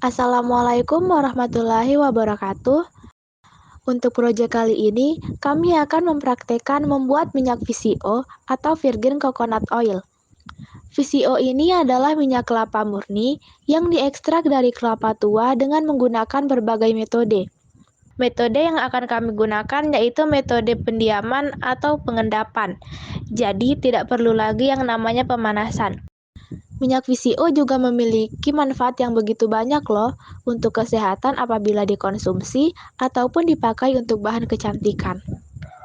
Assalamualaikum warahmatullahi wabarakatuh. Untuk proyek kali ini, kami akan mempraktekkan membuat minyak VCO atau Virgin Coconut Oil. VCO ini adalah minyak kelapa murni yang diekstrak dari kelapa tua dengan menggunakan berbagai metode. Metode yang akan kami gunakan yaitu metode pendiaman atau pengendapan. Jadi tidak perlu lagi yang namanya pemanasan. Minyak VCO juga memiliki manfaat yang begitu banyak loh untuk kesehatan apabila dikonsumsi ataupun dipakai untuk bahan kecantikan.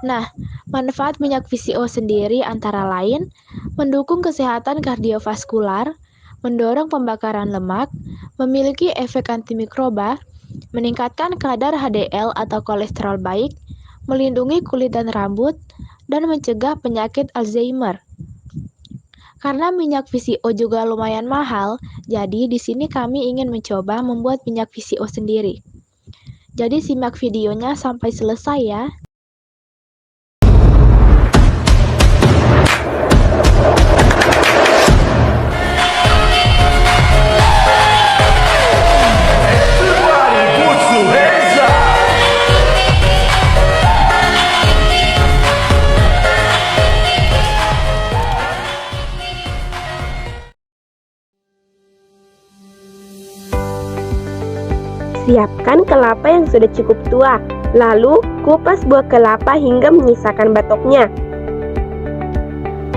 Nah, manfaat minyak VCO sendiri antara lain mendukung kesehatan kardiovaskular, mendorong pembakaran lemak, memiliki efek antimikroba, meningkatkan kadar HDL atau kolesterol baik, melindungi kulit dan rambut, dan mencegah penyakit Alzheimer. Karena minyak VCO juga lumayan mahal, jadi di sini kami ingin mencoba membuat minyak VCO sendiri. Jadi simak videonya sampai selesai ya. Siapkan kelapa yang sudah cukup tua, lalu kupas buah kelapa hingga menyisakan batoknya.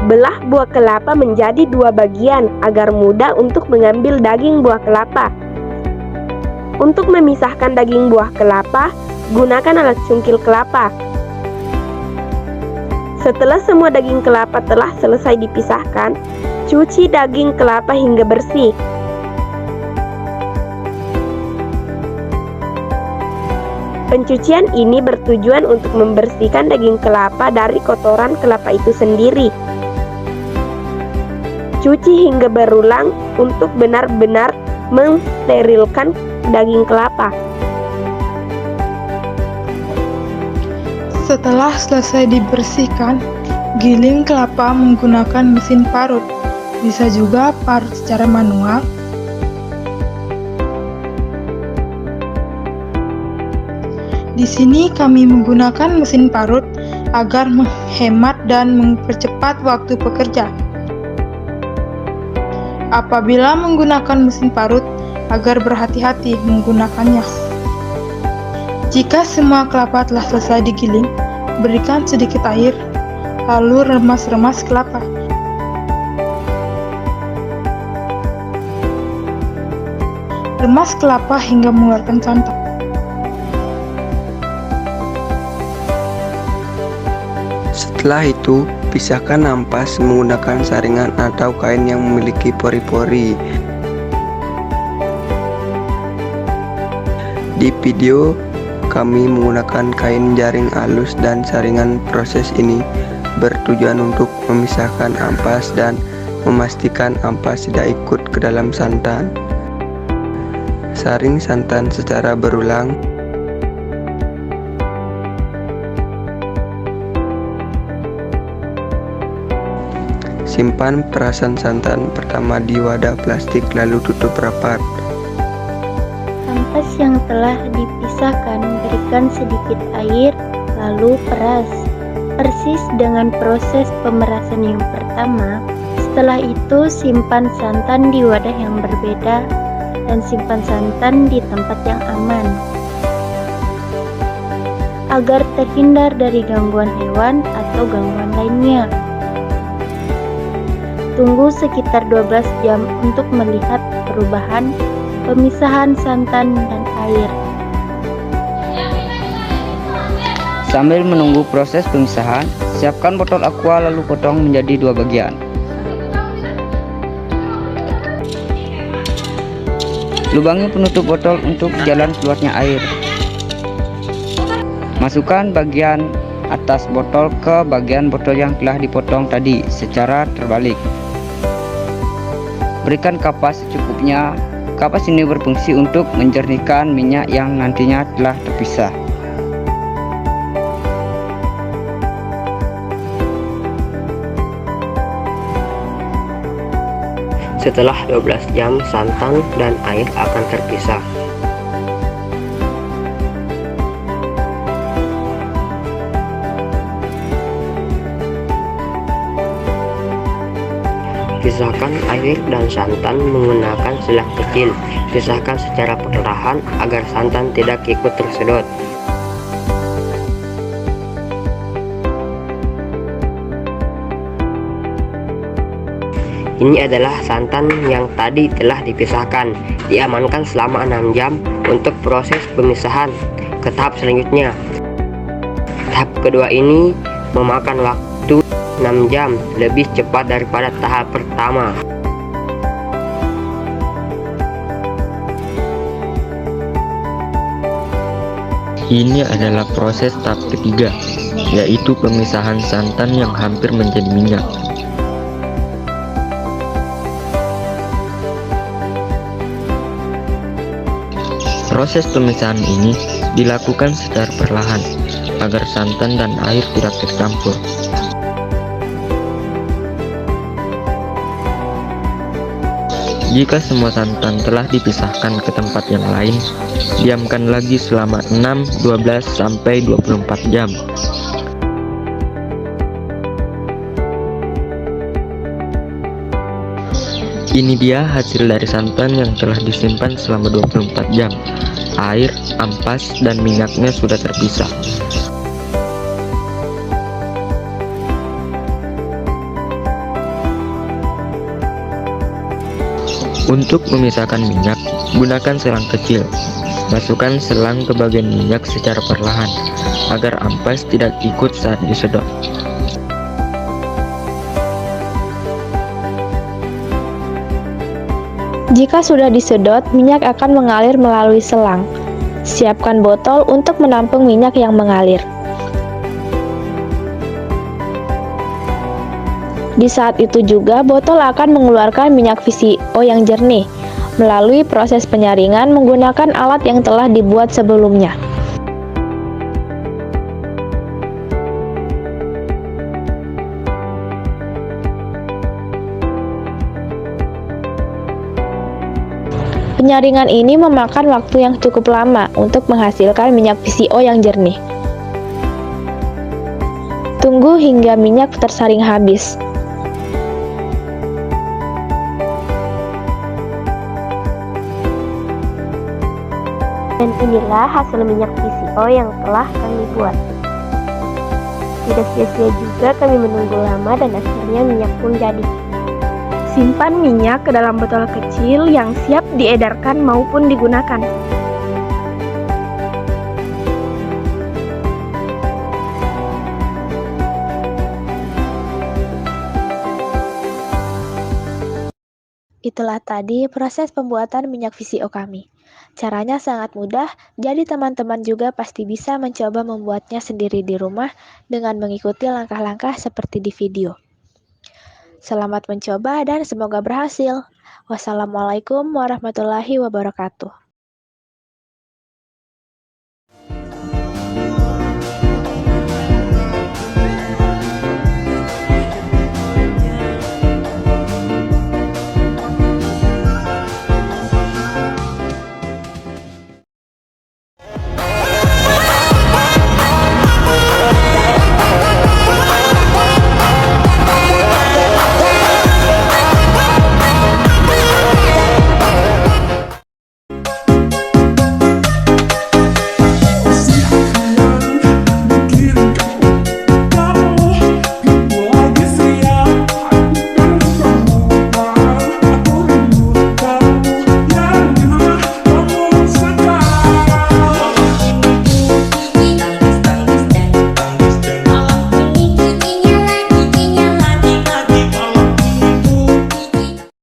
Belah buah kelapa menjadi 2 bagian agar mudah untuk mengambil daging buah kelapa. Untuk memisahkan daging buah kelapa, gunakan alat cungkil kelapa. Setelah semua daging kelapa telah selesai dipisahkan, cuci daging kelapa hingga bersih. Pencucian ini bertujuan untuk membersihkan daging kelapa dari kotoran kelapa itu sendiri. Cuci hingga berulang untuk benar-benar mensterilkan daging kelapa. Setelah selesai dibersihkan, giling kelapa menggunakan mesin parut. Bisa juga parut secara manual. Di sini kami menggunakan mesin parut agar menghemat dan mempercepat waktu pekerja. Apabila menggunakan mesin parut, agar berhati-hati menggunakannya. Jika semua kelapa telah selesai digiling, berikan sedikit air, lalu remas-remas kelapa. Remas kelapa hingga mengeluarkan santan. Setelah itu, pisahkan ampas menggunakan saringan atau kain yang memiliki pori-pori. Di video, kami menggunakan kain jaring halus dan saringan. Proses ini bertujuan untuk memisahkan ampas dan memastikan ampas tidak ikut ke dalam santan. Saring santan secara berulang. Simpan perasan santan pertama di wadah plastik lalu tutup rapat. Ampas yang telah dipisahkan berikan sedikit air lalu peras. Persis dengan proses pemerasan yang pertama. Setelah itu simpan santan di wadah yang berbeda dan simpan santan di tempat yang aman. Agar terhindar dari gangguan hewan atau gangguan lainnya. Tunggu sekitar 12 jam untuk melihat perubahan pemisahan santan dan air. Sambil menunggu proses pemisahan, siapkan botol aqua lalu potong menjadi 2 bagian. Lubangi penutup botol untuk jalan keluarnya air. Masukkan bagian atas botol ke bagian botol yang telah dipotong tadi secara terbalik. Berikan kapas secukupnya. Kapas ini berfungsi untuk menjernihkan minyak yang nantinya telah terpisah. Setelah 12 jam, santan dan air akan terpisah. Pisahkan air dan santan menggunakan selang kecil. Pisahkan secara perlahan agar santan tidak ikut tersedot. Ini adalah santan yang tadi telah dipisahkan. Diamankan selama 6 jam untuk proses pemisahan ke tahap selanjutnya. Tahap kedua ini memakan waktu 6 jam, lebih cepat daripada tahap pertama. Ini adalah proses tahap ketiga, yaitu pemisahan santan yang hampir menjadi minyak. Proses pemisahan ini dilakukan secara perlahan agar santan dan air tidak tercampur. Jika semua santan telah dipisahkan ke tempat yang lain, diamkan lagi selama 6, 12, sampai 24 jam. Ini dia hasil dari santan yang telah disimpan selama 24 jam. Air, ampas, dan minyaknya sudah terpisah. Untuk memisahkan minyak, gunakan selang kecil. Masukkan selang ke bagian minyak secara perlahan, agar ampas tidak ikut saat disedot. Jika sudah disedot, minyak akan mengalir melalui selang. Siapkan botol untuk menampung minyak yang mengalir. Di saat itu juga, botol akan mengeluarkan minyak VCO yang jernih melalui proses penyaringan menggunakan alat yang telah dibuat sebelumnya. Penyaringan ini memakan waktu yang cukup lama untuk menghasilkan minyak VCO yang jernih. Tunggu hingga minyak tersaring habis. Dan inilah hasil minyak VCO yang telah kami buat. Tidak sia-sia juga kami menunggu lama dan akhirnya minyak pun jadi. Simpan minyak ke dalam botol kecil yang siap diedarkan maupun digunakan. Itulah tadi proses pembuatan minyak VCO kami. Caranya sangat mudah, jadi teman-teman juga pasti bisa mencoba membuatnya sendiri di rumah dengan mengikuti langkah-langkah seperti di video. Selamat mencoba dan semoga berhasil. Wassalamualaikum warahmatullahi wabarakatuh.